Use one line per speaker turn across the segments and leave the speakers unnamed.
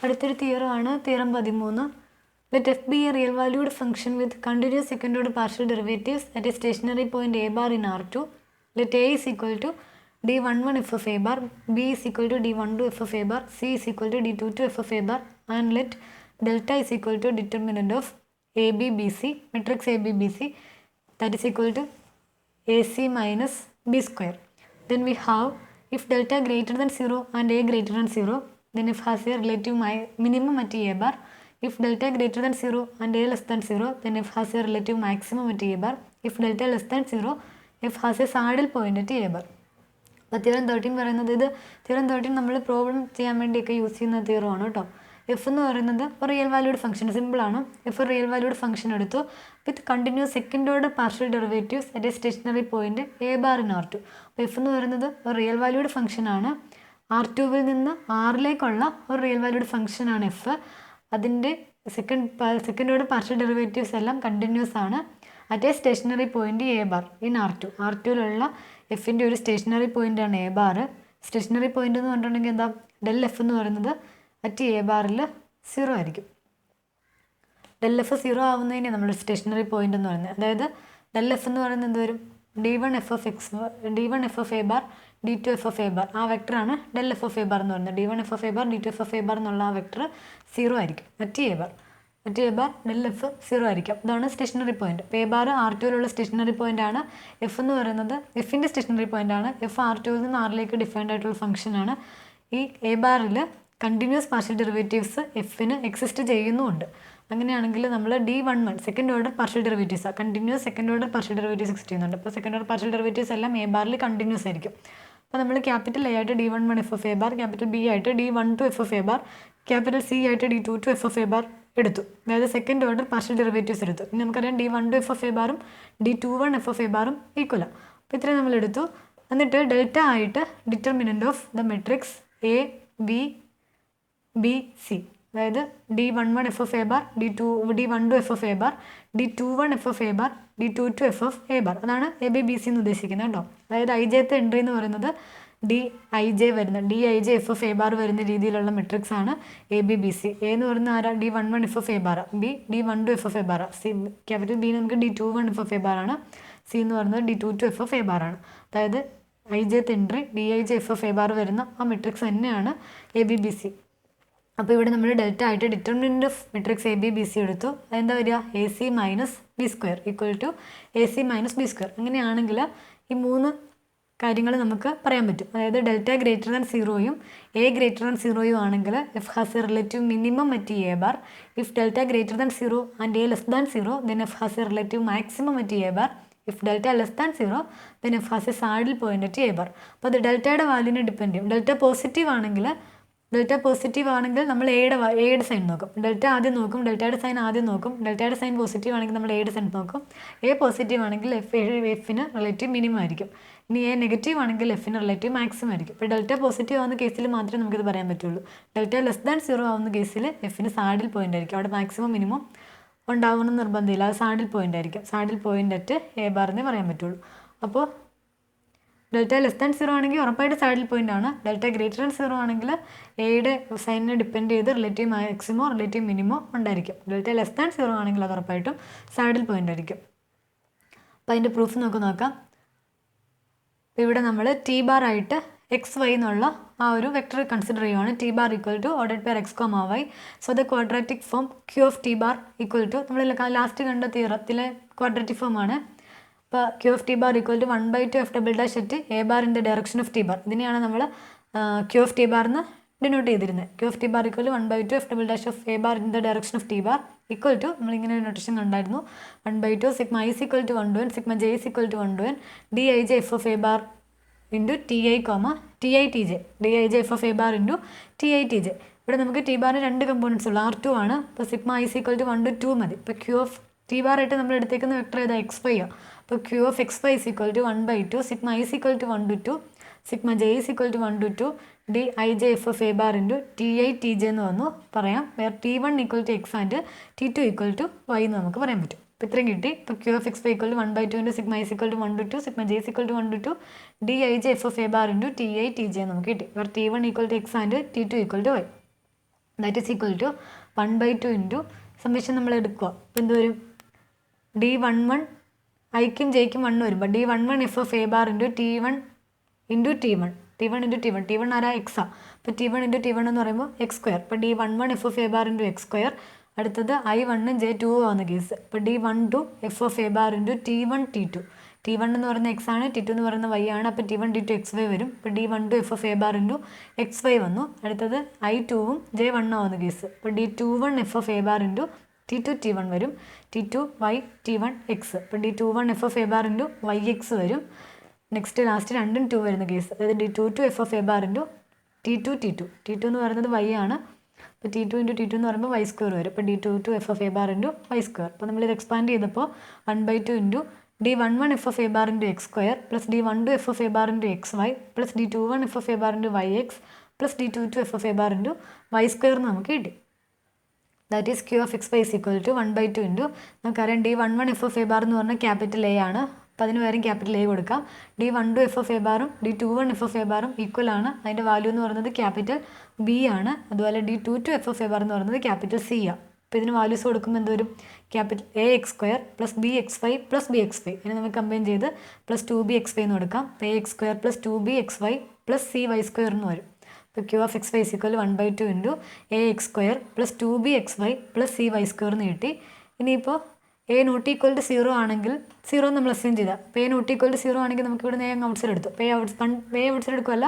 അടുത്തൊരു തിയറമാണ് theorem 13. Let f be a real valued function with continuous second order partial derivatives at a stationary point a bar in R2. Let a is equal to d11 f of a bar, b is equal to d12 f of a bar, c is equal to d22 f of a bar, and let delta is equal to determinant of ab bc matrix ab bc, that is equal to ac minus b square. Then we have if delta greater than 0 and a greater than 0, then f has a relative minimum at a bar. If delta greater than 0 and a less than 0, then f has a relative maximum at a bar. If delta less than 0, f has a saddle point at a bar. അപ്പോൾ theorem 13 പറയുന്നത് ഇത് theorem 13 നമ്മൾ problem ചെയ്യാൻ വേണ്ടിയൊക്കെ use ചെയ്യുന്ന തിയറമാണ് കേട്ടോ. F എന്ന് പറയുന്നത് ഒരു റിയൽ വാല്യൂഡ് ഫംഗ്ഷൻ, സിമ്പിളാണ്. എഫ് റിയൽ വാല്യൂഡ് ഫംഗ്ഷൻ എടുത്തു with continuous second order partial derivatives at a stationary point A bar in R2. അപ്പോൾ എഫ് എന്ന് പറയുന്നത് ഒരു റിയൽ വാല്യൂഡ് ഫംഗ്ഷനാണ്. R2വിൽ നിന്ന് ആറിലേക്കുള്ള ഒരു റിയൽ വാല്യൂഡ് ഫംഗ്ഷനാണ് എഫ്. അതിൻ്റെ സെക്കൻഡ് ഓർഡർ പാർഷ്യൽ ഡെറിവേറ്റീവ്സ് എല്ലാം കണ്ടിന്യൂസ് ആണ് at a stationary point A bar in R2. R2വിലുള്ള എഫിൻ്റെ ഒരു സ്റ്റേഷനറി പോയിൻ്റാണ് എ ബാർ. സ്റ്റേഷനറി പോയിൻ്റ് എന്ന് പറഞ്ഞിട്ടുണ്ടെങ്കിൽ എന്താ, ഡെൽ എഫ് എന്ന് പറയുന്നത് അറ്റ് എ ബാറിൽ 0 ആയിരിക്കും. ഡെൽ എഫ് 0 ആവുന്നതിനെ നമ്മൾ സ്റ്റേഷനറി പോയിൻ്റ് എന്ന് പറയുന്നത്. അതായത് ഡെൽ എഫ് എന്ന് പറയുന്നത് എന്ത് വരും, d1 f of x, d1 f of a bar, d2 f of a bar, ആ വെക്ടറാണ് del F of A bar എന്ന് പറയുന്നത്. d1 f of a bar, d2 f of a bar എന്നുള്ള ആ വെക്ടർ 0 ആയിരിക്കും at A bar. At A bar del F 0 ആയിരിക്കും. ഇതാണ് stationery point. അപ്പോൾ എ ബാർ R2വിലുള്ള സ്റ്റേഷനറി പോയിന്റ് ആണ്. എഫ് എന്ന് പറയുന്നത് എഫിൻ്റെ സ്റ്റേഷനറി പോയിന്റ് ആണ്. എഫ് R2വിൽ നിന്ന് ആറിലേക്ക് ഡിഫൈൻഡ് ആയിട്ടുള്ള ഫംഗ്ഷനാണ്. ഈ എ ബാറിൽ കണ്ടിന്യൂസ് പാർഷ്യൽ ഡെറിവേറ്റീവ്സ് എഫിന് എക്സിസ്റ്റ് ചെയ്യുന്നുമുണ്ട്. അങ്ങനെയാണെങ്കിൽ നമ്മൾ d11 second order partial derivatives, continuous second order partial derivatives exist ചെയ്യുന്നുണ്ട്. അപ്പോൾ സെക്കൻഡ് ഓർഡർ പാർഷ്യൽ ഡെറിവേറ്റീവ്സ് എല്ലാം എ ബാറിൽ കണ്ടിന്യൂസ് ആയിരിക്കും. അപ്പോൾ നമ്മൾ ക്യാപിറ്റൽ എ ആയിട്ട് d11 f of a bar, capital B ആയിട്ട് d12 f of a bar, capital C ആയിട്ട് d22 f of a bar എടുത്തു. അതായത് സെക്കൻഡ് ഓർഡർ പാർഷ്യൽ ഡെറിവേറ്റീവ്സ് എടുത്തു. ഇനി നമുക്കറിയാം d12 f of a ബാറും d21 f of a ബാറും ഈക്വലാണ്. അപ്പോൾ ഇത്രയും നമ്മൾ എടുത്തു. എന്നിട്ട് ഡെൽറ്റ ആയിട്ട് determinant of the matrix A B B C, അതായത് d11 f of a bar, d12 f of a bar, d21 f of a bar, d22 f of a bar, അതാണ് A B B C എന്ന് ഉദ്ദേശിക്കുന്നത് കേട്ടോ. അതായത് ijth entry എന്ന് പറയുന്നത് D I J F of A bar വരുന്ന രീതിയിലുള്ള matrix ആണ് A B B C. A എന്ന് പറയുന്നത് ആരാ, d11 f of a bar, B d12 f of a bar, C capital B നമുക്ക് d21 f of a bar ആണ്, C എന്ന് പറയുന്നത് d22 f of a bar ആണ്. അതായത് ijth entry dij f of a bar വരുന്ന ആ matrix തന്നെയാണ് A B B C. അപ്പോൾ ഇവിടെ നമ്മൾ ഡെൽറ്റ ആയിട്ട് determinant of matrix A B B C എടുത്തു. അതെന്താ വരിക, A C minus B square equal to A C minus B square. അങ്ങനെയാണെങ്കിൽ ഈ മൂന്ന് കാര്യങ്ങൾ നമുക്ക് പറയാൻ പറ്റും. അതായത് ഡെൽറ്റ ഗ്രേറ്റർ ദാൻ 0യും എ ഗ്രേറ്റർ ദാൻ 0യും ആണെങ്കിൽ F has a relative minimum at A bar. If delta greater than 0 and A less than 0, then F has a relative maximum at A bar. If delta less than 0, then F has A saddle point at A bar. അപ്പോൾ അത് ഡെൽറ്റയുടെ വാല്യൂവിനെ depend ചെയ്യും. Delta positive ആണെങ്കിൽ നമ്മൾ എയുടെ sign നോക്കും. Delta ആദ്യം നോക്കും, ഡെൽറ്റയുടെ സൈൻ ആദ്യം നോക്കും. ഡെൽറ്റയുടെ സൈൻ പോസിറ്റീവ് ആണെങ്കിൽ നമ്മൾ എയുടെ സൈൻ നോക്കും. എ പോസിറ്റീവ് ആണെങ്കിൽ എഫിന് റിലേറ്റീവ് മിനിമം ആയിരിക്കും. ഇനി എ നെഗറ്റീവ് ആണെങ്കിൽ എഫിന് റിലേറ്റീവ് മാക്സിമം ആയിരിക്കും. ഇപ്പോൾ ഡെൽറ്റ പോസിറ്റീവ് ആവുന്ന കേസിൽ മാത്രമേ നമുക്കിത് പറയാൻ പറ്റുള്ളൂ. ഡെൽറ്റ ലെസ് ദാൻ 0 ആവുന്ന കേസിൽ എഫിന് സാഡിൽ പോയിന്റ് ആയിരിക്കും. അവിടെ മാക്സിമം മിനിമം ഉണ്ടാവണമെന്ന് നിർബന്ധമില്ല. അത് സാഡിൽ പോയിന്റ് ആയിരിക്കും. സാഡിൽ പോയിന്റ് അറ്റ് എ ബാറിനെ പറയാൻ പറ്റുള്ളൂ. അപ്പോൾ ഡെൽറ്റ ലെസ് ദാൻ 0 ആണെങ്കിൽ ഉറപ്പായിട്ട് സാഡിൽ പോയിന്റ് ആണ്. ഡെൽറ്റ ഗ്രേറ്റർ ദാൻ 0 ആണെങ്കിൽ എയുടെ സൈനിനെ ഡിപ്പെൻഡ് ചെയ്ത് റിലേറ്റീവ് മാക്സിമോ റിലേറ്റീവ് മിനിമോ ഉണ്ടായിരിക്കും. ഡെൽറ്റ ലെസ് ദാൻ 0 ആണെങ്കിൽ അത് ഉറപ്പായിട്ടും സാഡിൽ പോയിന്റ് ആയിരിക്കും. അപ്പോൾ അതിൻ്റെ പ്രൂഫ് നമുക്ക് നോക്കാം. ഇവിടെ നമ്മൾ ടി ബാർ ആയിട്ട് എക്സ് വൈ എന്നുള്ള ആ ഒരു വെക്ടർ കൺസിഡർ ചെയ്യുവാണ്. T bar equal to order pair X comma Y. So the quadratic form Q of T bar equal to നമ്മൾ ലാസ്റ്റ് കണ്ട തിയറത്തിലെ ക്വാഡ്രാറ്റിക് ഫോം ആണ്. അപ്പോൾ Q of T bar equal to 1/2 F double dash at A bar in the direction of T bar. ഇതിനെയാണ് നമ്മൾ Q of T bar എന്ന് denote ചെയ്തിരുന്നത്. Q of T bar equal to 1/2 F double dash of A bar in the direction of T bar equal to നമ്മളിങ്ങനെ ഒരു notation കണ്ടായിരുന്നു. 1/2 sigma I equal to 1 to n, sigma J equal to 1 to n, D I J F of A bar into T I comma T I T J, D I J F of A bar into T I T J. ഇവിടെ നമുക്ക് T ബാറിന് 2 components ഉള്ളൂ, R2 ആണ്. അപ്പോൾ sigma I equal to 1 to 2 മതി. ഇപ്പോൾ Q of T bar ആയിട്ട് നമ്മൾ എടുത്തേക്കുന്ന വെക്ടർ ഏതാ, എക്സ് വൈ ആണ്. അപ്പോൾ Q of X Y equal to 1/2 sigma I equal to 1 to 2, sigma J equal to 1 to 2, D I J F of A bar into T I T J എന്ന് വന്നു പറയാം. Where T1 equal to X and T2 equal to Y എന്ന് നമുക്ക് പറയാൻ പറ്റും. അപ്പോൾ ഇത്രയും കിട്ടി. ഇപ്പോൾ Q of X Y equal to 1/2 into sigma I equal to 1 to 2, sigma J equal to 1 to 2, D I J F of A bar into T I T J നമുക്ക് കിട്ടി. Where T1 equal to X and T2 equal to Y. That is equal to 1/2 into summation നമ്മൾ എടുക്കുക. അപ്പോൾ എന്ത് വരും? D11 ഐക്കും ജെയ്ക്കും 1 വരും. അപ്പോൾ D11 F of A bar into T1 into T1 ആരാ? എക്സാ. അപ്പോൾ T1 ഇൻറ്റു T1 എന്ന് പറയുമ്പോൾ എക്സ് സ്ക്വയർ. അപ്പോൾ D11 F of A bar into X square. അടുത്തത് I1 J2 ആവുന്ന കേസ്. അപ്പോൾ D12 F of A bar into T1 T2. T1 എന്ന് പറയുന്ന എക്സ് ആണ്, T2 എന്ന് പറയുന്ന വൈ ആണ്. അപ്പോൾ T1 T2 XY വരും. അപ്പോൾ D12 F of A bar into XY വന്നു. അടുത്തത് I2ഉം J1 ആവുന്ന കേസ്. അപ്പോൾ D21 F of A bar into T2 T1 വരും. T2 Y T1 X. അപ്പോൾ D21 F of A bar into YX വരും. Next last രണ്ടും 2 വരുന്ന കേസ്. അതായത് D22 F of A bar into T2 എന്ന് പറയുന്നത് Y ആണ്. അപ്പോൾ T2 ഇൻറ്റു T2 എന്ന് പറയുമ്പോൾ Y സ്ക്വയർ വരും. അപ്പോൾ D22 F of A bar into Y square. അപ്പോൾ നമ്മളിത് എക്സ്പാൻഡ് ചെയ്തപ്പോൾ 1/2 into D11 F of A bar into X square plus D12 F of A bar into XY plus D21 F of A bar into YX plus D22 F of A bar into Y square നമുക്ക് കിട്ടി. That is Q of XY is equal to 1/2 into നമുക്കറിയാം D11 F of A bar എന്ന് പറഞ്ഞാൽ capital A ആണ്. അപ്പോൾ അതിന് പകരം capital A കൊടുക്കാം. D12 എഫ് ഓഫ് എ ബാറും D21 എഫ് ഓഫ് എ ബാറും ഈക്വൽ ആണ്. അതിൻ്റെ വാല്യൂ എന്ന് പറയുന്നത് ക്യാപിറ്റൽ ബി ആണ്. അതുപോലെ D22 F of A bar എന്ന് പറയുന്നത് ക്യാപിറ്റൽ സി ആണ്. അപ്പോൾ ഇതിന് വാല്യൂസ് കൊടുക്കുമ്പോൾ എന്ത് വരും? Capital A X square plus B X Y plus B X Y. ഇതിനെ നമുക്ക് കമ്പൈൻ ചെയ്ത് പ്ലസ് 2b XY എന്ന് കൊടുക്കാം. A X square plus 2b XY plus C Y square എന്ന് വരും. അപ്പോൾ Q of XY is equal 1/2 into A X square plus 2b XY plus C Y square എന്ന് കിട്ടി. ഇനിയിപ്പോൾ എ നോട്ട് ഈക്വൽ ടു 0 ആണെങ്കിൽ 0 നമ്മൾ അസ്യൂം ചെയ്താൽ. അപ്പോൾ എ നോട്ട് ഈക്വൽ ടു 0 ആണെങ്കിൽ നമുക്ക് ഇവിടെ നേരെ ഔട്ട്സൈഡ് എടുത്തു. അപ്പോൾ എ ഔട്ട്സൈഡ് എടുക്കുമല്ല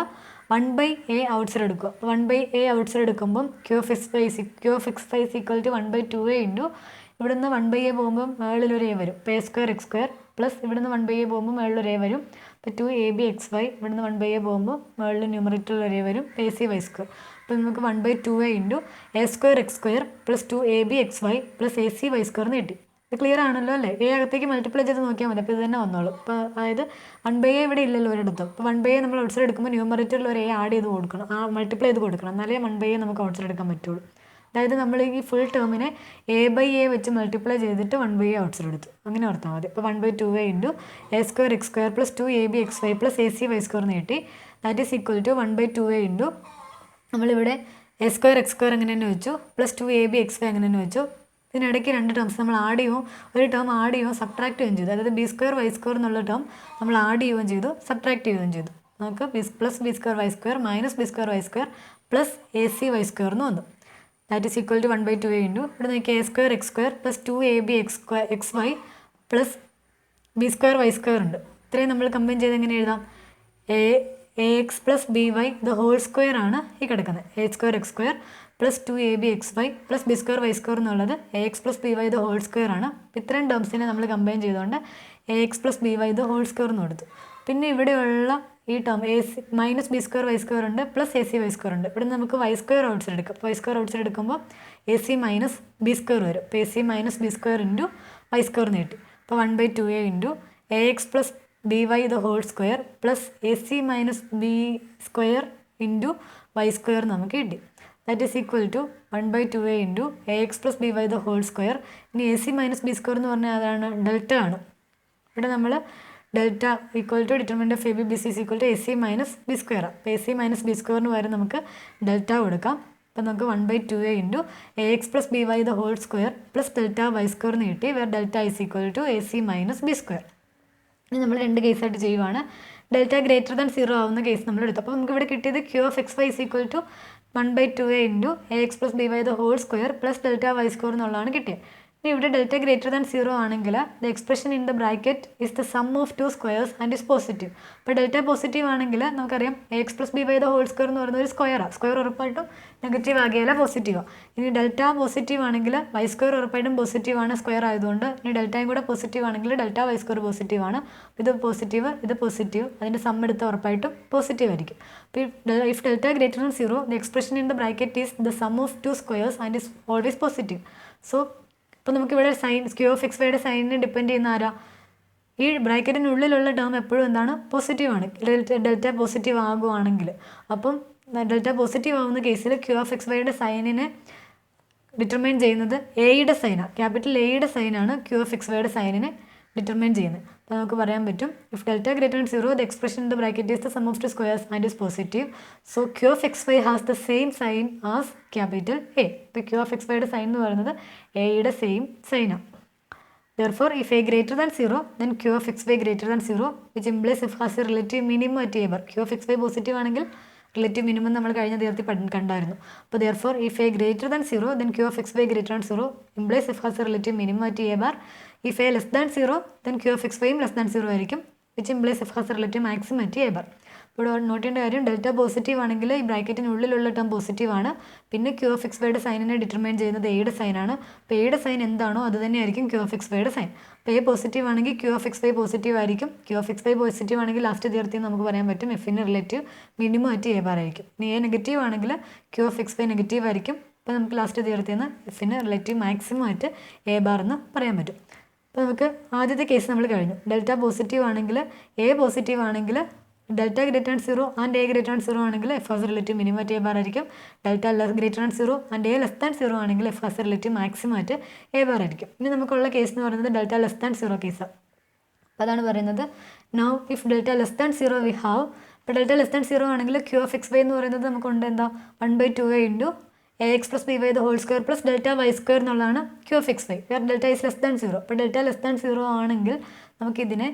1/a ഔട്ട്സൈഡ് എടുക്കുക. 1/a ഔട്ട്സൈഡ് എടുക്കുമ്പം Q of XY is equal to 1/2a into ഇവിടുന്ന് 1/a പോകുമ്പോൾ മേളിലൊരു എ വരും. അപ്പോൾ A square X square plus ഇവിടുന്ന് 1/a പോകുമ്പോൾ മേളിലൊരു എ വരും. അപ്പോൾ 2ab XY ഇവിടുന്ന് 1/a പോകുമ്പോൾ മേളിൽ ന്യൂമറേറ്ററിൽ എ വരും. AC Y square. അപ്പോൾ നമുക്ക് 1/2a into A square X square plus 2ab XY plus AC Y square എന്ന് കിട്ടി. ഇത് ക്ലിയർ ആണല്ലോ അല്ലേ? എ അകത്തേക്ക് മൾട്ടിപ്ലൈ ചെയ്ത് നോക്കിയാൽ മതി. അപ്പോൾ ഇത് തന്നെ വന്നോളൂ. അപ്പോൾ അതായത് 1/a ഇവിടെ ഇല്ലല്ലോ ഒരിടത്തും. അപ്പോൾ 1/a നമ്മൾ ഔട്ട്സൈഡ് എടുക്കുമ്പോൾ ന്യൂമറേറ്ററിൽ ഒരു എ ആഡ് ചെയ്ത് കൊടുക്കണം, മൾട്ടിപ്ലൈ ചെയ്ത് കൊടുക്കണം, എന്നാലേ 1/a നമുക്ക് ഔട്ട്സൈഡ് എടുക്കാൻ പറ്റുള്ളൂ. അതായത് നമ്മൾ ഈ ഫുൾ ടേമിനെ a/a വെച്ച് മൾട്ടിപ്ലൈ ചെയ്തിട്ട് 1/a ഔട്ട്സൈഡ് എടുത്തു. അങ്ങനെ ഓർത്താൽ മതി. അപ്പോൾ 1/2a into A square X square plus 2ab XY plus AC Y square എന്ന് കിട്ടി. That is equal to 1/2a into നമ്മളിവിടെ എ സ്ക്വയർ എക്സ് സ്ക്വയർ അങ്ങനെ തന്നെ വെച്ചു പ്ലസ് 2ab XY അങ്ങനെ തന്നെ വെച്ചു. ഇതിനിടയ്ക്ക് രണ്ട് ടേംസ് നമ്മൾ ആഡ് ചെയ്യുകയും ഒരു ടേം ആഡ് ചെയ്യുകയും സബ്ട്രാക്ട് ചെയ്യുകയും ചെയ്തു. അതായത് ബി സ്ക്വയർ വൈ സ്ക്വയർ എന്നുള്ള ടേം നമ്മൾ ആഡ് ചെയ്യുകയും ചെയ്തു, സബ്ട്രാക്ട് ചെയ്യുകയും ചെയ്തു. നമുക്ക് plus B square Y square minus B square Y square plus AC Y square എന്ന് വന്നു. That is equal to 1/2a into ഇവിടെ നോക്കി A square X square plus 2ab XY plus B square Y square ഉണ്ട്. ഇത്രയും നമ്മൾ കമ്പൈൻ ചെയ്ത് എങ്ങനെ എഴുതാം? ax പ്ലസ് BY ഇത് ഹോൾ സ്ക്വയർ ആണ് ഈ കിടക്കുന്നത്. A square X square plus 2ab XY plus B square Y square എന്നുള്ളത് ax പ്ലസ് BY ഇത് ഹോൾ സ്ക്വയർ ആണ്. ഇത്രയും ടേംസിനെ നമ്മൾ കമ്പൈൻ ചെയ്തുകൊണ്ട് ax പ്ലസ് BY ഇത് ഹോൾ സ്ക്വയർ എന്ന് കൊടുത്തു. പിന്നെ ഇവിടെയുള്ള ഈ term minus B square Y square ഉണ്ട് പ്ലസ് AC Y സ്ക്വയർ ഉണ്ട്. ഇവിടെ നമുക്ക് വൈ സ്ക്വയർ ഔട്ട്സൈഡ് എടുക്കാം. വൈ സ്ക്വയർ ഔട്ട്സൈഡ് എടുക്കുമ്പോൾ AC മൈനസ് ബി സ്ക്വയർ വരും. അപ്പോൾ AC minus B square into Y square നീട്ടി. അപ്പോൾ 1/2a into ax plus BY ഇത് whole square plus AC minus B square into Y square നമുക്ക് കിട്ടി. That is equal to 1/2a into ax plus BY ഇത് whole square. ഇനി AC minus B square എന്ന് പറഞ്ഞാൽ അതാണ് ഡെൽറ്റ ആണ്. ഇവിടെ നമ്മൾ delta equal to determinant of AB BC is equal to AC minus B square. അപ്പോൾ AC മൈനസ് ബി സ്ക്വയറിന് പകരം നമുക്ക് ഡെൽറ്റ കൊടുക്കാം. അപ്പോൾ നമുക്ക് 1/2a into ax plus BY ഇത് whole square plus delta Y square എന്ന് കിട്ടി. Where delta is equal to AC minus B square. ഇനി നമ്മൾ രണ്ട് കേസായിട്ട് ചെയ്യുവാണ്. ഡെൽറ്റ ഗ്രേറ്റർ ദാൻ 0 ആവുന്ന കേസ് നമ്മൾ എടുത്തു. അപ്പോൾ നമുക്ക് ഇവിടെ കിട്ടിയത് Q of XY is equal to 1/2a into ax plus BY ഇത് whole square plus delta Y square എന്നുള്ളതാണ് കിട്ടിയത്. ഇനി ഇവിടെ ഡെൽറ്റ ഗ്രേറ്റർ ദാൻ 0 ആണെങ്കിൽ the expression in the bracket is the sum of 2 squares and is positive. അപ്പോൾ delta positive ആണെങ്കിൽ നമുക്കറിയാം ax plus BY the whole square എന്ന് പറയുന്നത് ഒരു സ്ക്വയറാണ്. സ്ക്വയർ ഉറപ്പായിട്ടും നെഗറ്റീവ് ആകിയല്ല പോസിറ്റീവാണ്. ഇനി ഡെൽറ്റ പോസിറ്റീവ് ആണെങ്കിൽ വൈ സ്ക്വയർ ഉറപ്പായിട്ടും പോസിറ്റീവാണ് സ്ക്വയർ ആയതുകൊണ്ട്. ഇനി ഡെൽറ്റയും കൂടെ പോസിറ്റീവ് ആണെങ്കിൽ ഡെൽറ്റ വൈ സ്ക്വയർ പോസിറ്റീവ് ആണ്. ഇത് പോസിറ്റീവ് ഇത് പോസിറ്റീവ്, അതിൻ്റെ സം എടുത്ത ഉറപ്പായിട്ടും പോസിറ്റീവ് ആയിരിക്കും. അപ്പോൾ if delta greater than 0 the expression in the bracket is the sum of 2 squares and is always positive. So അപ്പോൾ നമുക്കിവിടെ സൈൻ Q ഓഫ് XYയുടെ സൈനിനെ ഡിപ്പെൻഡ് ചെയ്യുന്ന ആരാ? ഈ ബ്രാക്കറ്റിനുള്ളിലുള്ള ടേം എപ്പോഴും എന്താണ്? പോസിറ്റീവാണ്. ഡെൽറ്റ പോസിറ്റീവ് ആകുവാണെങ്കിൽ. അപ്പം ഡെൽറ്റ പോസിറ്റീവ് ആവുന്ന കേസിൽ Q ഓഫ് XYയുടെ സൈനിനെ ഡിറ്റർമൈൻ ചെയ്യുന്നത് എയുടെ സൈനാണ്. ക്യാപിറ്റൽ എയുടെ സൈനാണ് Q ഓഫ് XYയുടെ സൈനിനെ ഡിറ്റർമൈൻ ചെയ്യുന്നത്. അപ്പോൾ നമുക്ക് പറയാൻ പറ്റും if delta greater than 0 the expression in the bracket is the sum of two squares and is positive. So Q of X Y has the same sign as capital A. ഇപ്പോൾ Q of X വൈയുടെ sign എന്ന് പറയുന്നത് എയുടെ same സൈനാണ്. Therefore, if a greater than 0, then q of xy greater than 0, which implies f has a relative minimum at a bar. q of xy positive ആണെങ്കിൽ relative minimum നമ്മൾ കഴിഞ്ഞ തീർത്തി കണ്ടായിരുന്നു. അപ്പോൾ therefore, if a greater than 0, then q of xy greater than 0 implies f has a relative minimum at a bar. If a less than 0, then q of xy less than 0 ആയിരിക്കും, which implies f has a relative maximum at a bar. ഇവിടെ not ചെയ്യേണ്ട കാര്യം delta positive ആണെങ്കിൽ ഈ ബ്രാക്കറ്റിനുള്ളിലുള്ള term positive ആണ്. പിന്നെ Q of X വൈയുടെ സൈനിനെ ഡിറ്റർമൈൻ ചെയ്യുന്നത് എയുടെ സൈനാണ്. അപ്പോൾ എയുടെ സൈൻ എന്താണോ അത് തന്നെയായിരിക്കും ക്യൂ ഓഫ് എക്സ് വൈയുടെ സൈൻ. അപ്പോൾ എ പോസിറ്റീവ് ആണെങ്കിൽ Q of X Y positive ആയിരിക്കും. Q of X Y positive ആണെങ്കിൽ ലാസ്റ്റ് തീർത്തി നമുക്ക് പറയാൻ പറ്റും എഫിൻ്റെ റിലേറ്റീവ് മിനിമം ആയിട്ട് എ ബാർ ആയിരിക്കും. ഇനി എ നെഗറ്റീവ് ആണെങ്കിൽ Q of X Y negative ആയിരിക്കും. അപ്പോൾ നമുക്ക് ലാസ്റ്റ് തീർത്തിന്ന് എഫിൻ്റെ റിലേറ്റീവ് മാക്സിമം ആയിട്ട് എ ബാർ എന്ന് പറയാൻ പറ്റും. അപ്പോൾ നമുക്ക് ആദ്യത്തെ കേസ് നമ്മൾ കഴിഞ്ഞു. ഡെൽറ്റ പോസിറ്റീവ് ആണെങ്കിൽ എ പോസിറ്റീവ് ആണെങ്കിൽ delta greater than 0 and A greater than 0 ആണെങ്കിൽ എഫ് ഹാസ് റിലേറ്റീവ് മിനിമം ആയിട്ട് എ ബാർ ആയിരിക്കും. Delta greater than 0 and A less than 0 ആണെങ്കിൽ എഫ് ഹാസ് റിലേറ്റീവ് മാക്സിമം ആയിട്ട് എ ബാർ ആയിരിക്കും. ഇനി നമുക്കുള്ള കേസ് എന്ന് പറയുന്നത് ഡെൽറ്റ ലെസ് ദാൻ 0 കേസാണ്. അതാണ് പറയുന്നത് now if delta less than 0 we have. ഇപ്പോൾ ഡെൽറ്റ ലെസ് ദാൻ 0 ആണെങ്കിൽ ക്യൂ ഓഫ് എക്സ് വൈ എന്ന് പറയുന്നത് നമുക്കുണ്ട് എന്താ 1/2a into A X plus B Y the whole square plus delta Y square എന്നുള്ളതാണ് Q of X Y. Where delta is less than 0. അപ്പോൾ delta less than 0 ആണെങ്കിൽ നമുക്കിതിനെ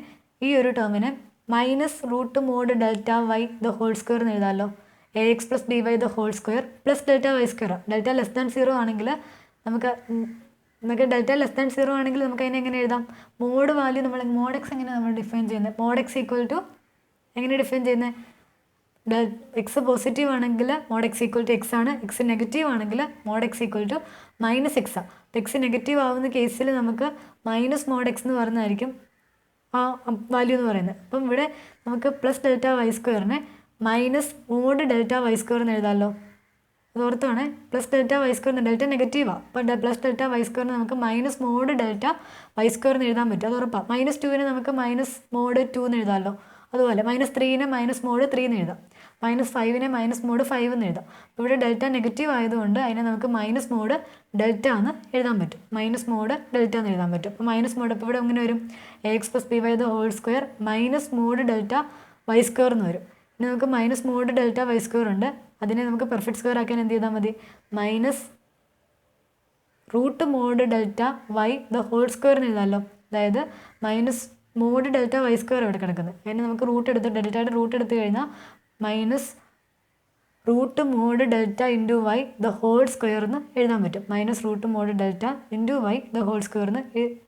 ഈ ഒരു ടേമിനെ minus root mod delta Y the whole square എന്ന് എഴുതാമല്ലോ. A X plus B Y the whole square plus delta Y square. Delta less than 0 ആണെങ്കിൽ നമുക്ക് ഡെൽറ്റ ലെസ് ദാൻ 0 ആണെങ്കിൽ നമുക്ക് അതിനെ എങ്ങനെ എഴുതാം? മോഡ് വാല്യൂ നമ്മൾ മോഡ് എക്സ് എങ്ങനെ നമ്മൾ ഡിഫൈൻ ചെയ്യുന്നത്? മോഡ് എക്സ് ഈക്വൽ ടു എങ്ങനെ ഡിഫൈൻ ചെയ്യുന്നത്? എക്സ് പോസിറ്റീവ് ആണെങ്കിൽ mod X equal to X ആണ്. എക്സ് നെഗറ്റീവ് ആണെങ്കിൽ mod X equal to minus X ആണ്. എക്സ് നെഗറ്റീവ് ആവുന്ന കേസിൽ നമുക്ക് മൈനസ് മോഡ് എക്സ് എന്ന് പറയുന്നതായിരിക്കും ആ വാല്യൂ എന്ന് പറയുന്നത്. അപ്പം ഇവിടെ നമുക്ക് പ്ലസ് ഡെൽറ്റ വൈ സ്ക്വയറിനെ minus mod delta Y square എന്ന് എഴുതാമല്ലോ. അതോർത്താണ് plus delta Y square delta നെഗറ്റീവാണ്. അപ്പം പ്ലസ് ഡെൽറ്റ വൈ സ്ക്വയറിന് നമുക്ക് minus mod delta Y square എന്ന് എഴുതാൻ പറ്റും. അത് ഉറപ്പാണ്. -2നെ നമുക്ക് മൈനസ് മോഡ് 2 എന്ന് എഴുതാമല്ലോ. അതുപോലെ -3നെ മൈനസ് മോഡ് 3 എന്ന് എഴുതാം. -5നെ മൈനസ് മോഡ് 5 എന്ന് എഴുതാം. അപ്പോൾ ഇവിടെ ഡെൽറ്റ നെഗറ്റീവ് ആയതുകൊണ്ട് അതിനെ നമുക്ക് മൈനസ് മോഡ് ഡെൽറ്റ എന്ന് എഴുതാൻ പറ്റും. മൈനസ് മോഡ് ഡെൽറ്റ എന്ന് എഴുതാൻ പറ്റും. അപ്പോൾ മൈനസ് മോഡ് അപ്പോൾ ഇവിടെ എങ്ങനെ വരും? A X plus B Y the whole square minus mod delta Y square എന്ന് വരും. ഇനി നമുക്ക് minus mod delta Y square ഉണ്ട്. അതിനെ നമുക്ക് പെർഫെക്റ്റ് സ്ക്വയർ ആക്കാൻ എന്ത് ചെയ്താൽ മതി? Minus root mod delta Y the whole square എന്ന് എഴുതാമല്ലോ. അതായത് minus mod delta Y square ഇവിടെ കിടക്കുന്നത്. അതിന് നമുക്ക് റൂട്ട് എടുത്ത് ഡെൽറ്റയുടെ റൂട്ട് എടുത്ത് കഴിഞ്ഞാൽ minus root mod delta into Y the whole square എന്ന് എഴുതാൻ പറ്റും. Minus root mod delta into Y the whole square എന്ന്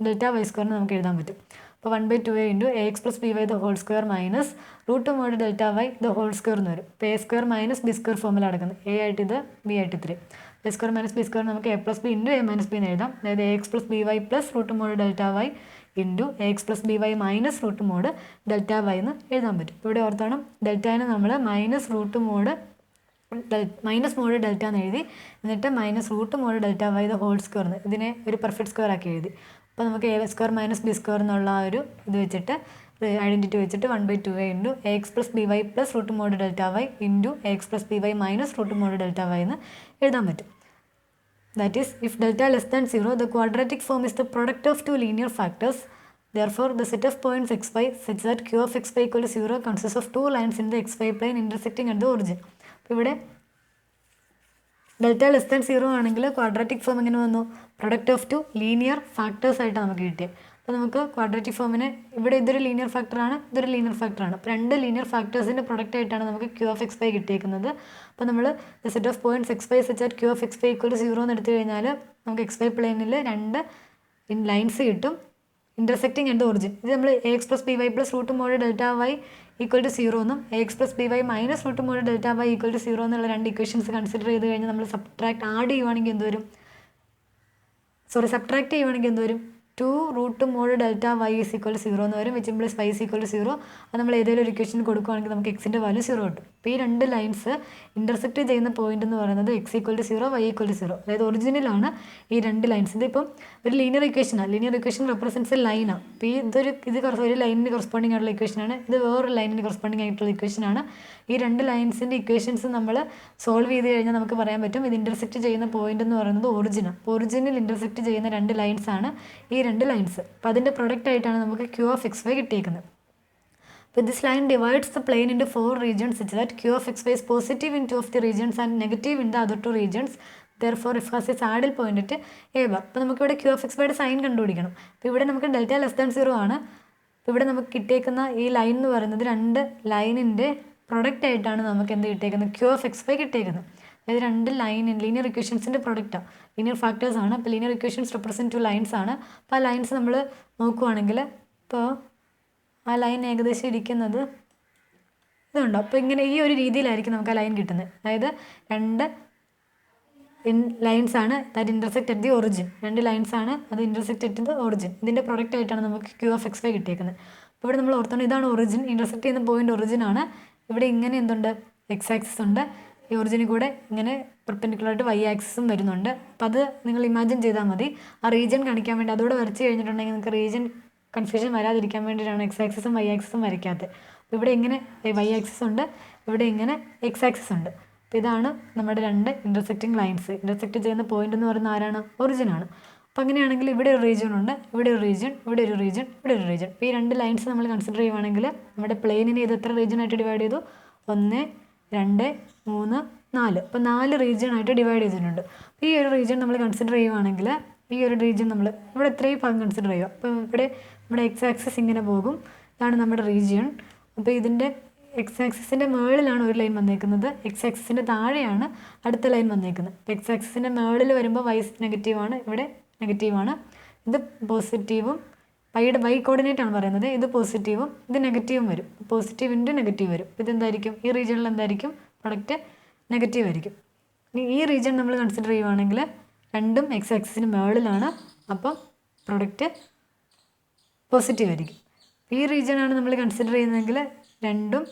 ഡെൽറ്റ വൈ സ്ക്വയർ എന്ന് നമുക്ക് എഴുതാൻ പറ്റും. അപ്പോൾ 1/2a into A X plus B Y the whole square minus root mod delta Y the whole square എന്ന് വരും. ഇപ്പോൾ A square minus B square ഫോമിൽ നടക്കുന്നത്. എ ആയിട്ട് ഇത് ബി ആയിട്ട് 3. A square minus B square നമുക്ക് A plus B into A minus B എന്ന് എഴുതാം. അതായത് A X plus B Y plus root mod delta Y into A X plus B Y minus root mod delta Y എന്ന് എഴുതാൻ പറ്റും. ഇവിടെ ഓർത്തോണം ഡെൽറ്റേനെ നമ്മൾ മൈനസ് മോഡ് ഡെൽറ്റ എന്ന് എഴുതി. എന്നിട്ട് minus root mod delta Y the whole square എന്ന് ഇതിനെ ഒരു പെർഫെക്റ്റ് സ്ക്വയർ ആക്കി എഴുതി. അപ്പോൾ നമുക്ക് A square minus B square എന്നുള്ള ആ ഒരു ഇത് വെച്ചിട്ട് ഐഡൻറ്റിറ്റി വെച്ചിട്ട് 1/2a into A X plus B Y plus root mod delta Y into A X plus B Y minus root mod delta Y എന്ന് എഴുതാൻ പറ്റും. That is, if delta less than 0, the quadratic form is the product of two linear factors. Therefore, the set of points xy such that q of xy equal to 0 consists of two lines in the xy plane intersecting at the origin. അപ്പോൾ ഇവിടെ delta less than 0 ആണെങ്കിൽ quadratic form എങ്ങനെ വന്നു? Product of two linear factors ആയിട്ടാണ് നമുക്ക് കിട്ടിയത്. അപ്പോൾ നമുക്ക് ക്വാഡ്രാറ്റിക് ഫോമിന് ഇവിടെ ഇതൊരു ലീനിയർ ഫാക്ടറാണ്, ഇതൊരു ലീനിയർ ഫാക്ടറാണ്. അപ്പോൾ രണ്ട് ലീനിയർ ഫാക്ടേഴ്സിൻ്റെ പ്രൊഡക്റ്റ് ആയിട്ടാണ് നമുക്ക് q of xy കിട്ടിയേക്കുന്നത്. അപ്പോൾ നമ്മൾ set of points xy such that q of xy equal to 0 എന്ന് എടുത്തു കഴിഞ്ഞാൽ നമുക്ക് xy പ്ലെയിനിൽ രണ്ട് ലൈൻസ് കിട്ടും ഇൻ്റർസെക്റ്റിംഗ് അറ്റ് ദ ഒറിജിൻ. ഇത് നമ്മൾ A X plus B Y plus root mod delta Y equal to 0 എന്നും A X plus B Y minus root mod delta Y equal to 0 എന്നുള്ള രണ്ട് ഇക്വേഷൻസ് കൺസിഡർ ചെയ്ത് കഴിഞ്ഞാൽ നമ്മൾ subtract ചെയ്യുവാണെങ്കിൽ എന്ത് വരും? സബ്ട്രാക്ട് ചെയ്യുവാണെങ്കിൽ എന്ത് വരും? 2 root mod delta Y is equal to 0 എന്ന് വരും. Which implies Y is equal to 0. അത് നമ്മൾ ഏതെങ്കിലും ഒരു ഇക്വേഷൻ കൊടുക്കുകയാണെങ്കിൽ നമുക്ക് എക്സിൻ്റെ വാല്യൂ 0 കിട്ടും. അപ്പോൾ ഈ രണ്ട് ലൈൻസ് ഇൻ്റർസെക്റ്റ് ചെയ്യുന്ന പോയിന്റ് എന്ന് പറയുന്നത് X equal to 0 Y equal to 0. അതായത് ഒറിജിനലാണ് ഈ രണ്ട് ലൈൻസ്. ഇതിപ്പം ഒരു ലീനിയർ ഇക്വേഷനാണ്. ലീനിയർ ഇക്വേഷൻ റെപ്രസെൻറ്റ്സ് എ ലൈനാണ്. അപ്പോൾ ഇത് ഒരു ലൈനിന് കറസ്പോണ്ടിങ് ആയിട്ടുള്ള ഇക്വേഷനാണ്. ഇത് വേറൊരു ലൈനിന് കറസ്പോണ്ടിങ് ആയിട്ടുള്ള ഇക്വേഷനാണ്. ഈ രണ്ട് ലൈൻസിൻ്റെ ഇക്വേഷൻസ് നമ്മൾ സോൾവ് ചെയ്ത് കഴിഞ്ഞാൽ നമുക്ക് പറയാൻ പറ്റും ഇത് ഇൻ്റർസെക്റ്റ് ചെയ്യുന്ന പോയിന്റ് എന്ന് പറയുന്നത് ഒറിജിനാണ്. ഒറിജിനിൽ ഇൻ്റർസെക്റ്റ് ചെയ്യുന്ന രണ്ട് ലൈൻസാണ് ഈ രണ്ട് ലൈൻസ്. അപ്പോൾ അതിൻ്റെ പ്രൊഡക്റ്റ് ആയിട്ടാണ് നമുക്ക് ക്യൂ ഓഫ് എക്സ് വൈ കിട്ടിയിരിക്കുന്നത്. അപ്പോൾ this line divides the plain into 4 regions such that q of x y is positive in 2 of the regions and negative in the other 2 regions. Therefore if has a saddle point at a bar. അപ്പോൾ നമുക്കിവിടെ Q of X വൈയുടെ sign കണ്ടുപിടിക്കണം. അപ്പോൾ ഇവിടെ നമുക്ക് delta less than 0 ആണ്. അപ്പോൾ ഇവിടെ നമുക്ക് കിട്ടിയേക്കുന്ന ഈ ലൈൻ എന്ന് പറയുന്നത് രണ്ട് ലൈനിൻ്റെ പ്രൊഡക്റ്റ് ആയിട്ടാണ് നമുക്ക് എന്ത് കിട്ടിയേക്കുന്നത്, ക്യൂ ഓഫ് എക്സ് വൈ കിട്ടിയേക്കുന്നത്. അതായത് രണ്ട് ലീനിയർ ഇക്വേഷൻസിൻ്റെ പ്രൊഡക്റ്റാണ്, ലീനിയർ ഫാക്ടേഴ്സ് ആണ്. അപ്പോൾ ലീനിയർ ഇക്വേഷൻസ് റെപ്രസെൻറ്റ് 2 ലൈൻസ് ആണ്. അപ്പോൾ ആ ലൈൻസ് നമ്മൾ നോക്കുവാണെങ്കിൽ ഇപ്പോൾ ആ ലൈൻ ഏകദേശം ഇരിക്കുന്നത് ഇതുണ്ടോ. അപ്പോൾ ഇങ്ങനെ ഈ ഒരു രീതിയിലായിരിക്കും നമുക്ക് ആ ലൈൻ കിട്ടുന്നത്. അതായത് രണ്ട് ലൈൻസ് ആണ് that intersect at the origin. രണ്ട് ലൈൻസ് ആണ് അത് ഇൻ്റർസെക്റ്റ് അറ്റ് ദി ഒറിജിൻ. ഇതിൻ്റെ പ്രൊഡക്റ്റ് ആയിട്ടാണ് നമുക്ക് ക്യൂ ഓഫ് എക്സ് വൈ കിട്ടിയേക്കുന്നത്. അപ്പോൾ ഇവിടെ നമ്മൾ ഓർത്തോണം, ഇതാണ് ഒറിജിൻ, ഇൻ്റർസെക്റ്റ് ചെയ്യുന്ന പോയിൻ്റ് ഒറിജിൻ ആണ്. ഇവിടെ ഇങ്ങനെ എന്തുണ്ട്, എക്സ് ആക്സിസ് ഉണ്ട്. ഈ ഒറിജിനിൽ കൂടെ ഇങ്ങനെ പെർപെൻഡിക്കുലറായിട്ട് വൈ ആക്സിസും വരുന്നുണ്ട്. അപ്പോൾ അത് നിങ്ങൾ ഇമാജിൻ ചെയ്താൽ മതി. ആ റീജിയൻ കാണിക്കാൻ വേണ്ടി അതോടെ വരച്ച് കഴിഞ്ഞിട്ടുണ്ടെങ്കിൽ നിങ്ങൾക്ക് റീജിയൻ കൺഫ്യൂഷൻ വരാതിരിക്കാൻ വേണ്ടിയിട്ടാണ് എക്സ് ആക്സിസും വൈ ആക്സിസും വരയ്ക്കാത്തത്. അപ്പോൾ ഇവിടെ ഇങ്ങനെ വൈ ആക്സിസ് ഉണ്ട്, ഇവിടെ ഇങ്ങനെ എക്സ് ആക്സിസ് ഉണ്ട്. അപ്പോൾ ഇതാണ് നമ്മുടെ രണ്ട് ഇൻ്റർസെക്റ്റിംഗ് ലൈൻസ്. ഇൻ്റർസെക്റ്റ് ചെയ്യുന്ന പോയിന്റ് എന്ന് പറയുന്നത് ആരാണ്, ഒറിജിനാണ്. അപ്പോൾ അങ്ങനെയാണെങ്കിൽ ഇവിടെ ഒരു റീജിയൻ ഉണ്ട്, ഇവിടെ ഒരു റീജിയൻ, ഇവിടെ ഒരു റീജിയൻ, ഇവിടെ ഒരു റീജിയൻ. അപ്പോൾ ഈ രണ്ട് ലൈൻസ് നമ്മൾ കൺസിഡർ ചെയ്യുവാണെങ്കിൽ നമ്മുടെ പ്ലെയിനിനെ ഇത് എത്ര റീജിയനായിട്ട് ഡിവൈഡ് ചെയ്തു, 1 2 3 4. അപ്പോൾ 4 റീജിയനായിട്ട് ഡിവൈഡ് ചെയ്തിട്ടുണ്ട്. അപ്പോൾ ഈ ഒരു റീജിയൻ നമ്മൾ കൺസിഡർ ചെയ്യുവാണെങ്കിൽ ഈ ഒരു റീജിയൻ നമ്മൾ ഇവിടെ എത്രയും ഭാഗം കൺസിഡർ ചെയ്യുക. അപ്പോൾ ഇവിടെ നമ്മുടെ എക്സ് ആക്സിസ് ഇങ്ങനെ പോകും, ഇതാണ് നമ്മുടെ റീജിയൻ. അപ്പോൾ ഇതിൻ്റെ എക്സ് ആക്സിസിൻ്റെ മുകളിലാണ് ഒരു ലൈൻ വന്നേക്കുന്നത്, എക്സ് ആക്സിസിൻ്റെ താഴെയാണ് അടുത്ത ലൈൻ വന്നേക്കുന്നത്. അപ്പോൾ എക്സ് ആക്സിസിൻ്റെ മുകളിൽ വരുമ്പോൾ വൈ നെഗറ്റീവാണ്, ഇവിടെ നെഗറ്റീവാണ്. ഇത് പോസിറ്റീവും വൈ കോർഡിനേറ്റ് ആണ് പറയുന്നത്, ഇത് പോസിറ്റീവും ഇത് നെഗറ്റീവും വരും. പോസിറ്റീവ് ഇൻറ്റു നെഗറ്റീവ് വരും. ഇതെന്തായിരിക്കും, ഈ റീജിയണിൽ എന്തായിരിക്കും, പ്രൊഡക്റ്റ് നെഗറ്റീവ് ആയിരിക്കും. ഇനി ഈ റീജിയൻ നമ്മൾ കൺസിഡർ ചെയ്യുവാണെങ്കിൽ രണ്ടും എക്സ് ആക്സിസിന് മുകളിലാണ്, അപ്പം പ്രൊഡക്റ്റ് പോസിറ്റീവ് ആയിരിക്കും. ഈ റീജിയനാണ് നമ്മൾ കൺസിഡർ ചെയ്യുന്നതെങ്കിൽ രണ്ടും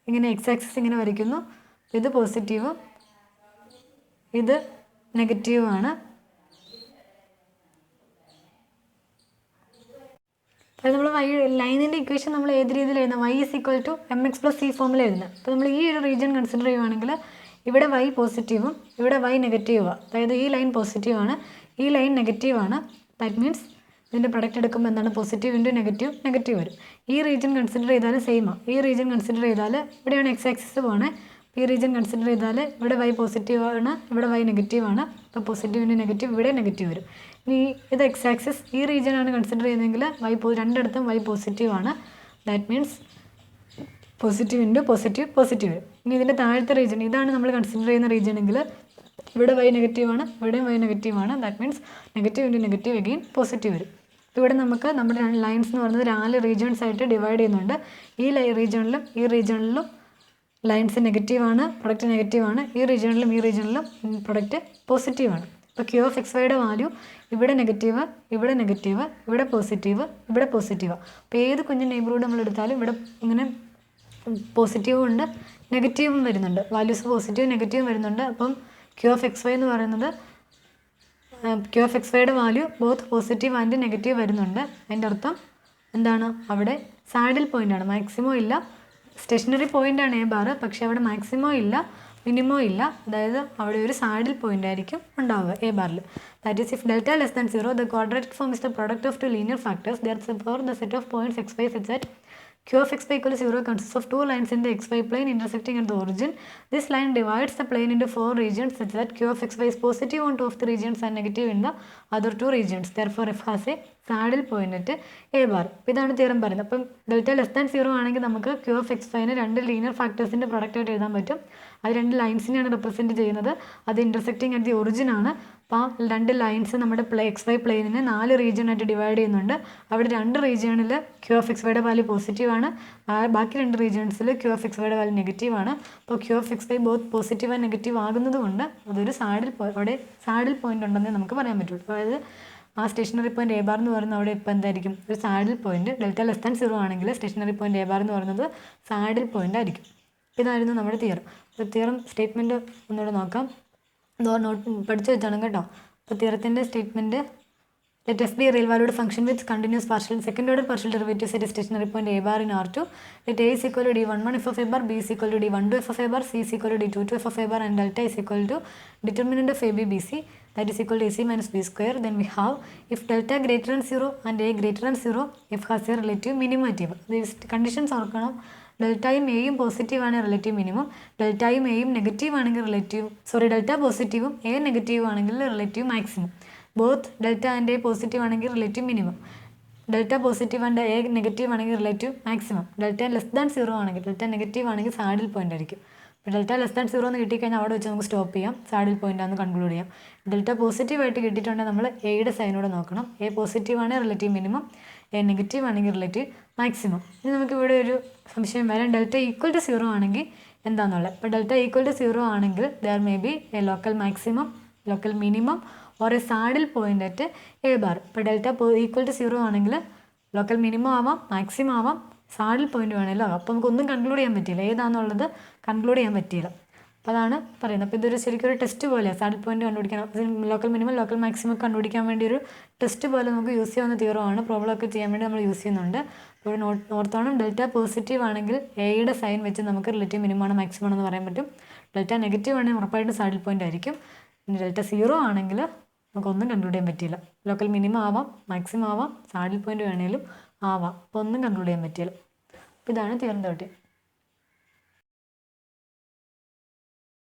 ഇങ്ങനെ എക്സ് ആക്സിസ് ഇങ്ങനെ വരയ്ക്കുന്നു, ഇത് പോസിറ്റീവും ഇത് നെഗറ്റീവുമാണ്. അത് നമ്മൾ ലൈനിൻ്റെ ഇക്വേഷൻ നമ്മൾ ഏത് രീതിയിൽ എഴുതുന്നത്, y is equal to mx plus c ഫോമിൽ എഴുതുന്നത്. അപ്പോൾ നമ്മൾ ഈ ഒരു റീജിയൻ കൺസിഡർ ചെയ്യുവാണെങ്കിൽ ഇവിടെ y പോസിറ്റീവും ഇവിടെ y നെഗറ്റീവാണ്. അതായത് ഈ ലൈൻ പോസിറ്റീവാണ്, ഈ ലൈൻ നെഗറ്റീവാണ്. ദാറ്റ് മീൻസ് ഇതിൻ്റെ പ്രൊഡക്റ്റ് എടുക്കുമ്പോൾ എന്താണ്, പോസിറ്റീവ് ഇൻറ്റു നെഗറ്റീവ് നെഗറ്റീവ് വരും. ഈ റീജിയൻ കൺസിഡർ ചെയ്താൽ സെയിമാണ്. ഈ റീജിയൻ കൺസിഡർ ചെയ്താൽ ഇവിടെയാണ് എക്സ് ആക്സിസ് പോകണേ. ഈ റീജിയൻ കൺസിഡർ ചെയ്താൽ ഇവിടെ y പോസിറ്റീവാണ്, ഇവിടെ y നെഗറ്റീവാണ്. അപ്പോൾ പോസിറ്റീവ് ഇൻറ്റു നെഗറ്റീവ് ഇവിടെ നെഗറ്റീവ് വരും. ഇനി ഇത് എക്സ് ആക്സിസ് ഈ റീജിയനാണ് കൺസിഡർ ചെയ്യുന്നതെങ്കിൽ രണ്ടിടത്തും y പോസിറ്റീവാണ്. That means positive into positive positive വരും. ഇനി ഇതിൻ്റെ താഴത്തെ റീജിയൻ ഇതാണ് നമ്മൾ കൺസിഡർ ചെയ്യുന്ന റീജിയൻ എങ്കിൽ ഇവിടെ y നെഗറ്റീവാണ്, ഇവിടെയും y നെഗറ്റീവാണ്. That means negative into negative again positive വരും. ഇവിടെ നമുക്ക് നമ്മുടെ ലൈൻസ് എന്ന് പറയുന്നത് 4 റീജിയൻസ് ആയിട്ട് ഡിവൈഡ് ചെയ്യുന്നുണ്ട്. ഈ റീജിയണിലും ഈ റീജിയണിലും ലൈൻസ് നെഗറ്റീവാണ്, പ്രൊഡക്റ്റ് നെഗറ്റീവാണ്. ഈ റീജിയണിലും ഈ റീജിയണിലും പ്രൊഡക്റ്റ് പോസിറ്റീവാണ്. അപ്പോൾ ക്യൂ ഓഫ് എക്സ് വൈയുടെ വാല്യൂ ഇവിടെ നെഗറ്റീവ്, ഇവിടെ നെഗറ്റീവ്, ഇവിടെ പോസിറ്റീവ്, ഇവിടെ പോസിറ്റീവ്. അപ്പോൾ ഏത് കുഞ്ഞ് നെയ്ബർഹുഡ് നമ്മൾ എടുത്താലും ഇവിടെ ഇങ്ങനെ പോസിറ്റീവും ഉണ്ട് നെഗറ്റീവും വരുന്നുണ്ട്, വാല്യൂസ് പോസിറ്റീവും നെഗറ്റീവും വരുന്നുണ്ട്. അപ്പം ക്യൂ ഓഫ് എക്സ് വൈ എന്ന് പറയുന്നത് ക്യൂ ഓഫ് എക്സ് വൈയുടെ value both positive and negative വരുന്നുണ്ട്. അതിൻ്റെ അർത്ഥം എന്താണ്, അവിടെ സാഡിൽ പോയിൻ്റാണ്, മാക്സിമം ഇല്ല. സ്റ്റേഷനറി പോയിൻ്റാണ് എ ബാർ, പക്ഷേ അവിടെ മാക്സിമം ഇല്ല മിനിമോ ഇല്ല. അതായത് അവിടെ ഒരു സാഡിൽ പോയിൻ്റ് ആയിരിക്കും ഉണ്ടാവുക എ ബാറിൽ. That is if delta less than 0 the quadratic form is the product of 2 linear factors. Therefore the set of points x y such that q of x y equal to 0 consists of 2 lines in the xy plane intersecting at the origin. This line divides the plane into 4 regions such that q of x y is positive on 2 of the regions and negative in the other 2 regions. Therefore f has a saddle point at a bar. ഇതാണ് theorem പറയുന്നത്. അപ്പം delta less than 0 ആണെങ്കിൽ നമുക്ക് q of x y നെ രണ്ട് linear ഫാക്ടേഴ്സിൻ്റെ product ആയിട്ട് എഴുതാൻ പറ്റും. അത് രണ്ട് ലൈൻസിനെയാണ് റെപ്രസെൻറ്റ് ചെയ്യുന്നത്. അത് ഇൻ്റർസെക്റ്റിംഗ് അറ്റ് ദി ഒറിജിൻ ആണ്. അപ്പോൾ ആ രണ്ട് ലൈൻസ് നമ്മുടെ എക്സ് വൈ പ്ലെയിനിനെ 4 റീജിയനായിട്ട് ഡിവൈഡ് ചെയ്യുന്നുണ്ട്. അവിടെ 2 റീജിയണിൽ ക്യൂ ഓഫ് എക്സ് വൈയുടെ വാല്യൂ പോസിറ്റീവാണ്, ബാക്കി 2 റീജിയൻസിൽ ക്യൂ ഓഫ് എക്സ് വൈയുടെ വാല്യൂ നെഗറ്റീവാണ്. അപ്പോൾ Q of X Y both positive and negative ആകുന്നത് കൊണ്ട് അതൊരു അവിടെ സാഡിൽ പോയിൻ്റ് ഉണ്ടെന്നേ നമുക്ക് പറയാൻ പറ്റുള്ളൂ. അതായത് ആ സ്റ്റേഷനറി പോയിൻ്റ് എ ബാർ എന്ന് പറയുന്നത് അവിടെ ഇപ്പോൾ എന്തായിരിക്കും, ഒരു saddle point. Delta less than 0 ആണെങ്കിൽ സ്റ്റേഷനറി പോയിൻ്റ് എ ബാർ എന്ന് പറയുന്നത് സാഡിൽ പോയിൻ്റ് ആയിരിക്കും. ഇതായിരുന്നു നമ്മുടെ തിയറം. അപ്പോൾ തിയറം സ്റ്റേറ്റ്മെൻറ്റ് ഒന്നുകൂടെ നോക്കാം. നോട്ട് പഠിച്ചു വെച്ചാണ് കേട്ടോ. അപ്പോൾ തിയറത്തിൻ്റെ statement Let f be a real valued function with continuous partial and second order partial derivatives at a stationary point a bar in R2. Let a is equal to d11 f of a bar, b is equal to d12 f of a bar, c is equal to d22 f of a bar, and delta is equal to determinant of ab bc, that is equal to ac minus b square. Then we have if delta greater than 0 and a greater than 0, f has a relative minimum. These conditions are ഡെൽറ്റയും എയും positive ആണ് relative minimum, ഡെൽറ്റയും എയും negative ആണെങ്കിൽ delta പോസിറ്റീവും A negative ആണെങ്കിൽ relative maximum. Both delta and A positive ആണെങ്കിൽ relative minimum, delta positive and A negative ആണെങ്കിൽ relative maximum, delta less than 0 ആണെങ്കിൽ delta negative ആണെങ്കിൽ സാഡിൽ പോയിന്റ് ആയിരിക്കും. അപ്പോൾ ഡെൽറ്റ ലെസ് ദാൻ 0 എന്ന് കിട്ടിക്കഴിഞ്ഞാൽ അവിടെ വെച്ച് നമുക്ക് സ്റ്റോപ്പ് ചെയ്യാം, സാഡിൽ പോയിന്റ് ആണെന്ന് കൺക്ലൂഡ് ചെയ്യാം. ഡെൽറ്റ പോസിറ്റീവായിട്ട് കിട്ടിയിട്ടുണ്ടെങ്കിൽ നമ്മൾ എയുടെ സൈനോട് നോക്കണം. എ പോസിറ്റീവ് ആണെങ്കിൽ റിലേറ്റീവ് മിനിമം, എ നെഗറ്റീവ് ആണെങ്കിൽ റിലേറ്റീവ് മാക്സിമം. ഇനി നമുക്ക് ഇവിടെ ഒരു സംശയം വരാം, ഡെൽറ്റ ഈക്വൽ ടു 0 ആണെങ്കിൽ എന്താണെന്നുള്ളത്. ഇപ്പോൾ ഡെൽറ്റ ഈക്വൽ ടു 0 ആണെങ്കിൽ there may be A local maximum, local minimum or A saddle point at A bar. ഇപ്പോൾ ഡെൽറ്റ ഈക്വൽ ടു 0 ആണെങ്കിൽ ലോക്കൽ മിനിമം ആവാം, മാക്സിമം ആവാം, സാഡിൽ പോയിന്റ് വേണമല്ലോ. അപ്പോൾ നമുക്കൊന്നും കൺക്ലൂഡ് ചെയ്യാൻ പറ്റിയില്ല, ഏതാണെന്നുള്ളത് കൺക്ലൂഡ് ചെയ്യാൻ പറ്റിയില്ല. അപ്പോൾ അതാണ് പറയുന്നത്. അപ്പോൾ ഇതൊരു ശരിക്കും ഒരു ടെസ്റ്റ് പോലെയാണ്, സാഡിൽ പോയിന്റ് കണ്ടുപിടിക്കണം, ലോക്കൽ മിനിമം ലോക്കൽ മാക്സിമം കണ്ടുപിടിക്കാൻ വേണ്ടി ഒരു ടെസ്റ്റ് പോലെ നമുക്ക് യൂസ് ചെയ്യാവുന്ന തിയറമാണ്. പ്രോബ്ലം ഒക്കെ ചെയ്യാൻ വേണ്ടി നമ്മൾ യൂസ് ചെയ്യുന്നുണ്ട്. അപ്പോൾ ഓർത്തോണം, ഡെൽറ്റ പോസിറ്റീവ് ആണെങ്കിൽ എയുടെ സൈൻ വെച്ച് നമുക്ക് റിലേറ്റീവ് മിനിമമാണ് മാക്സിമം ആണെന്ന് പറയാൻ പറ്റും. ഡെൽറ്റ നെഗറ്റീവ് ആണെങ്കിൽ ഉറപ്പായിട്ടും സാഡിൽ പോയിന്റ് ആയിരിക്കും. ഇനി ഡെൽറ്റ 0 ആണെങ്കിൽ നമുക്കൊന്നും കൺക്ലൂഡ് ചെയ്യാൻ പറ്റിയില്ല, ലോക്കൽ മിനിമം ആവാം, മാക്സിമം ആവാം, സാഡിൽ പോയിന്റ് വേണേലും ആവാം, അപ്പോൾ ഒന്നും കൺക്ലൂഡ് ചെയ്യാൻ പറ്റിയില്ല. അപ്പോൾ ഇതാണ് തിയറം 30.